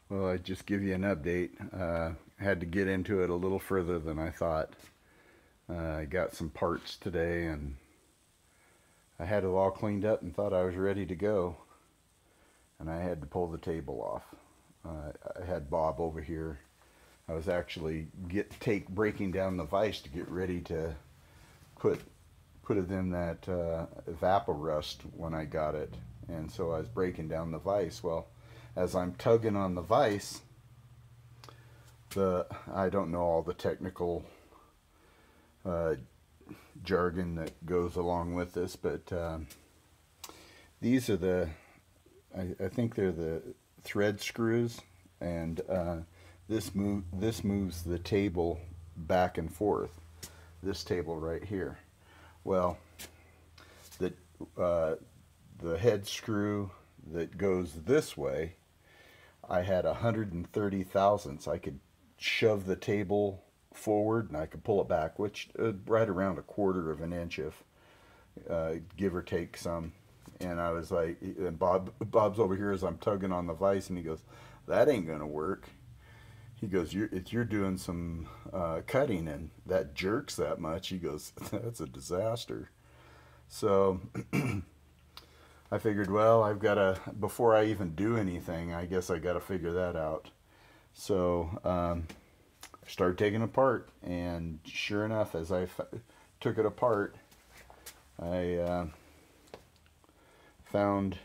Well, I just give you an update. Had to get into it a little further than I thought. I got some parts today and I had it all cleaned up and thought I was ready to go. And I had to pull the table off. I had Bob over here. I was actually breaking down the vise to get ready to put put it in that evaporust when I got it. And so I was breaking down the vise. Well, as I'm tugging on the vise, I don't know all the technical uh, jargon that goes along with this, but these are I think they're the thread screws, and this moves the table back and forth. This table right here. Well, the the head screw that goes this way, I had 130 thousandths. I could shove the table forward and I could pull it back, which right around a quarter of an inch, if give or take some. And I was like, and Bob's over here as I'm tugging on the vise, and he goes, "That ain't gonna work." He goes, "You're doing some cutting, and that jerks that much." He goes, "That's a disaster." So I figured, well, I've got to, before I even do anything, I guess I got to figure that out. So I started taking it apart, and sure enough, as I took it apart, I found,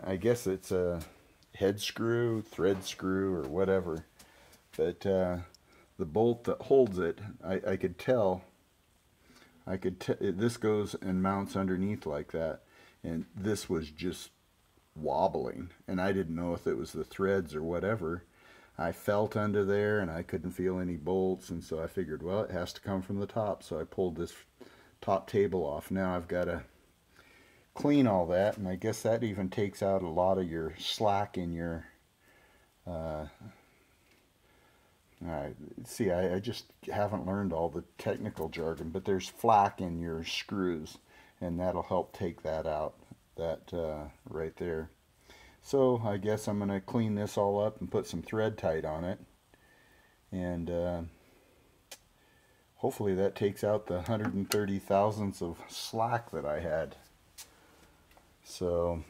I guess it's a head screw, thread screw, or whatever, but the bolt that holds it, I could tell, this goes and mounts underneath like that, and this was just wobbling, and I didn't know if it was the threads or whatever. I felt under there and I couldn't feel any bolts, and so I figured, well, it has to come from the top. So I pulled this top table off. Now I've got to clean all that, and I guess that even takes out a lot of your slack in your I just haven't learned all the technical jargon, but there's flack in your screws, and that'll help take that out, that right there. So I guess I'm going to clean this all up and put some thread tight on it, and hopefully that takes out the 130 thousandths of slack that I had. So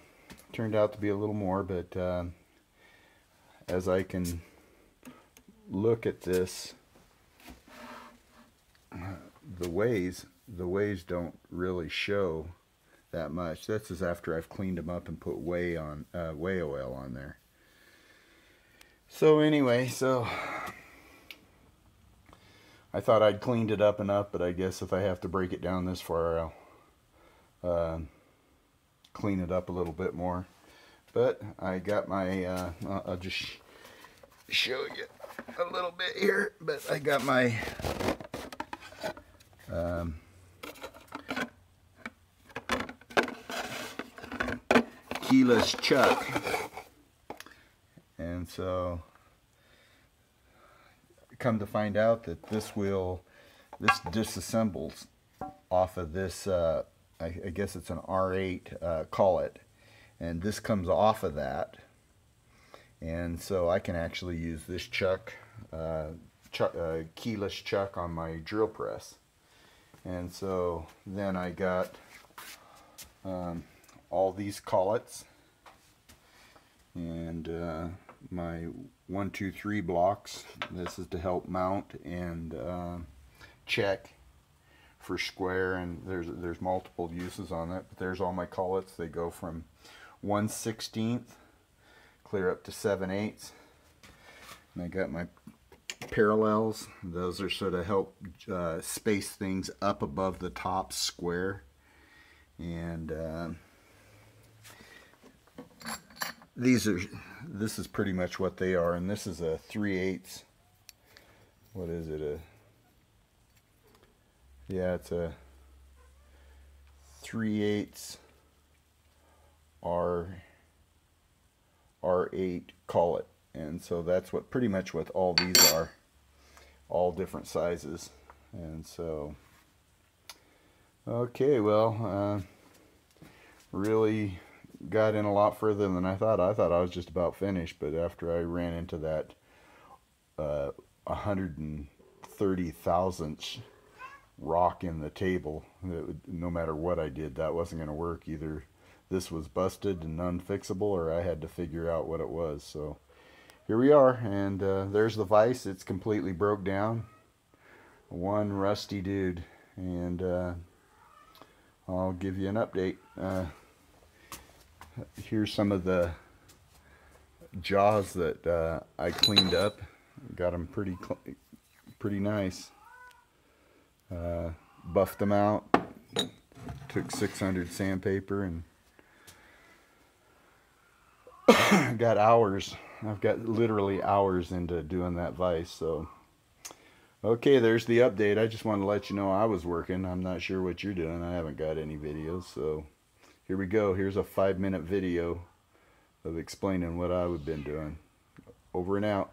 turned out to be a little more, but as I can look at this, the ways don't really show that much. This is after I've cleaned them up and put whey oil on there. So anyway, so I thought I'd cleaned it up enough, but I guess if I have to break it down this far, I'll clean it up a little bit more. But I got my I'll just show you a little bit here, but I got my keyless chuck, and so come to find out that this disassembles off of this I guess it's an R8 collet, and this comes off of that, and so I can actually use this chuck, keyless chuck on my drill press. And so then I got all these collets, and my 1, 2, 3 blocks. This is to help mount and check for square, and there's multiple uses on it. But there's all my collets. They go from 1/16 clear up to 7/8. And I got my parallels. Those are sort of help space things up above the top square. And this is pretty much what they are. And this is a 3/8. What is it? Yeah, it's a 3/8 R8 collet. And so that's pretty much what all these are, all different sizes. And so, okay, well, really got in a lot further than I thought. I thought I was just about finished, but after I ran into that 130 thousandths rock in the table, no matter what I did, that wasn't going to work. Either this was busted and unfixable, or I had to figure out what it was. So here we are, and there's the vise. It's completely broke down. One rusty dude, and I'll give you an update. Here's some of the jaws that I cleaned up. Got them pretty nice. Buffed them out. Took 600 sandpaper and got hours. I've got literally hours into doing that vise. So okay, there's the update. I just wanted to let you know I was working. I'm not sure what you're doing. I haven't got any videos, so here we go. Here's a 5-minute video of explaining what I've been doing. Over and out.